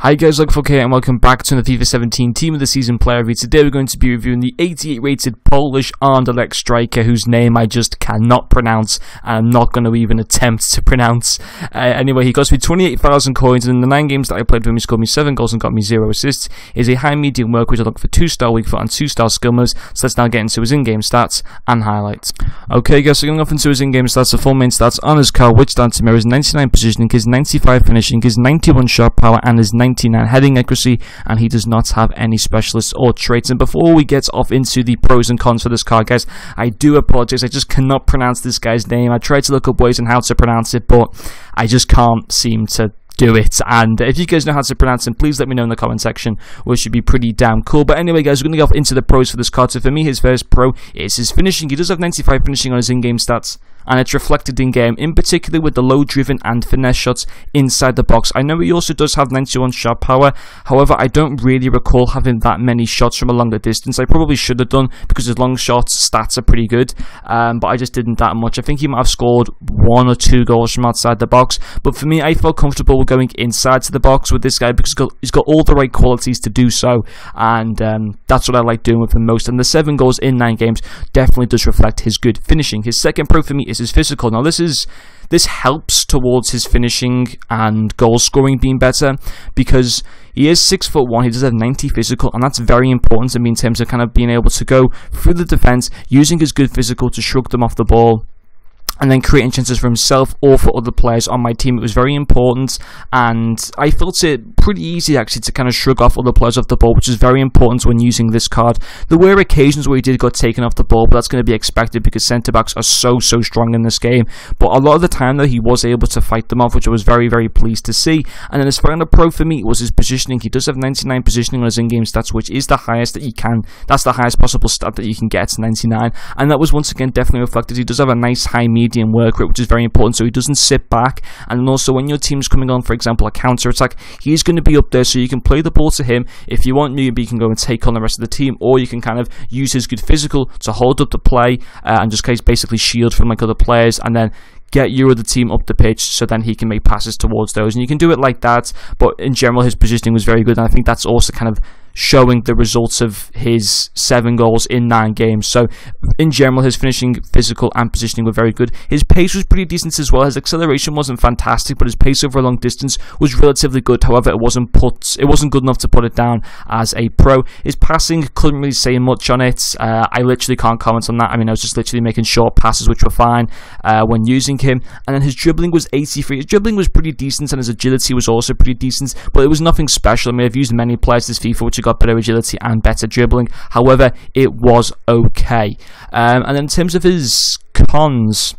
Hi guys, Luck4K and welcome back to the FIFA 17 Team of the Season Player Review. Today we're going to be reviewing the 88 rated Polish Anderlecht striker whose name I just cannot pronounce and I'm not going to even attempt to pronounce. Anyway, he cost me 28,000 coins and in the 9 games that I played with him he scored me 7 goals and got me 0 assists. He's a high medium work which I look for 2-star weak foot and 2-star skill moves, so let's now get into his in-game stats and highlights. Okay guys, so going off into his in-game stats, the full main stats on his car, which down to mirror his 99 positioning, his 95 finishing, his 91 shot power and his 99 heading accuracy, and he does not have any specialists or traits. And before we get off into the pros and cons for this card, guys, I do apologize, I just cannot pronounce this guy's name. I tried to look up ways on how to pronounce it, but I just can't seem to do it. And if you guys know how to pronounce him, please let me know in the comment section, which should be pretty damn cool. But anyway guys, we're going to go off into the pros for this card. So for me, his first pro is his finishing. He does have 95 finishing on his in-game stats, and it's reflected in game, in particular with the low driven and finesse shots inside the box. I know he also does have 91 shot power, however I don't really recall having that many shots from a longer distance. I probably should have done, because his long shots stats are pretty good, but I just didn't that much. I think he might have scored 1 or 2 goals from outside the box, but for me I felt comfortable with going inside to the box with this guy because he's got all the right qualities to do so, and that's what I like doing with him most. And the 7 goals in 9 games definitely does reflect his good finishing. His second pro for me is his physical. Now this helps towards his finishing and goal scoring being better, because he is 6'1", he does have 90 physical, and that's very important to me in terms of kind of being able to go through the defense, using his good physical to shrug them off the ball, and then creating chances for himself or for other players on my team. It was very important, and I felt it pretty easy actually to kind of shrug off other players off the ball, which is very important when using this card. There were occasions where he did get taken off the ball, but that's going to be expected because centre-backs are so strong in this game. But a lot of the time though, he was able to fight them off, which I was very pleased to see. And then his final pro for me was his positioning. He does have 99 positioning on his in-game stats, which is the highest that you can. That's the highest possible stat that you can get, 99. And that was once again definitely reflected. He does have a nice high medium work rate, which is very important, so he doesn't sit back. And also when your team's coming on, for example, a counter-attack, he's going to be up there, so you can play the ball to him. If you want, maybe you can go and take on the rest of the team, or you can kind of use his good physical to hold up the play and just basically shield from like other players, and then get your other team up the pitch so then he can make passes towards those. And you can do it like that, but in general his positioning was very good, and I think that's also kind of showing the results of his 7 goals in 9 games. So in general his finishing, physical and positioning were very good. His pace was pretty decent as well. His acceleration wasn't fantastic, but his pace over a long distance was relatively good. However, it wasn't good enough to put it down as a pro. His passing, couldn't really say much on it. I literally can't comment on that. I mean, I was just literally making short passes, which were fine when using him. And then his dribbling was 83. His dribbling was pretty decent, and his agility was also pretty decent, but it was nothing special. I mean, I've used many players this FIFA which got better agility and better dribbling. However, it was okay. And then in terms of his cons,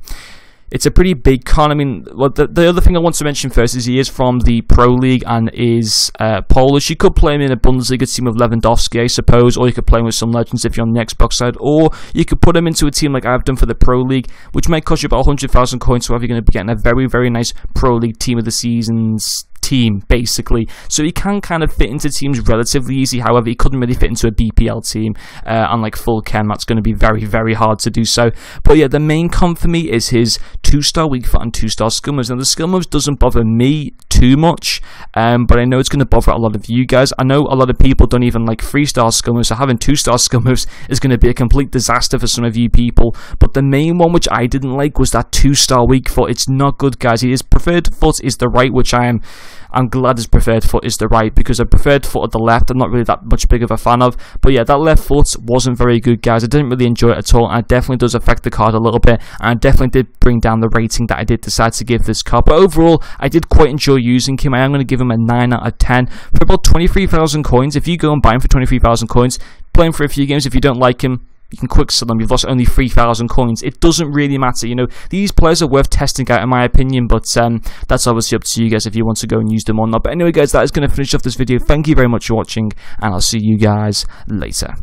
it's a pretty big con. I mean, well, the other thing I want to mention first is he is from the Pro League and is Polish. You could play him in a Bundesliga team of Lewandowski, I suppose, or you could play him with some legends if you're on the Xbox side, or you could put him into a team like I've done for the Pro League, which might cost you about 100,000 coins, so you're going to be getting a very nice Pro League Team of the Season's team, basically. So he can kind of fit into teams relatively easy. However, he couldn't really fit into a BPL team on like full chem. That's going to be very hard to do so. But yeah, the main con for me is his 2-star weak foot and 2-star skill moves. Now the skill moves doesn't bother me too much, but I know it's going to bother a lot of you guys. I know a lot of people don't even like 3-star skill moves, so having 2-star skill moves is going to be a complete disaster for some of you people. But the main one which I didn't like was that 2-star weak foot. It's not good, guys. His preferred foot is the right, which I'm glad his preferred foot is the right, because a preferred foot at the left I'm not really that much big of a fan of. But yeah, that left foot wasn't very good, guys. I didn't really enjoy it at all, and it definitely does affect the card a little bit, and it definitely did bring down the rating that I did decide to give this card. But overall, I did quite enjoy using him. I am going to give him a 9 out of 10 for about 23,000 coins. If you go and buy him for 23,000 coins, play him for a few games. If you don't like him, you can quick sell them. You've lost only 3,000 coins. It doesn't really matter. You know, these players are worth testing out in my opinion, but that's obviously up to you guys if you want to go and use them or not. But anyway guys, that is going to finish off this video. Thank you very much for watching, and I'll see you guys later.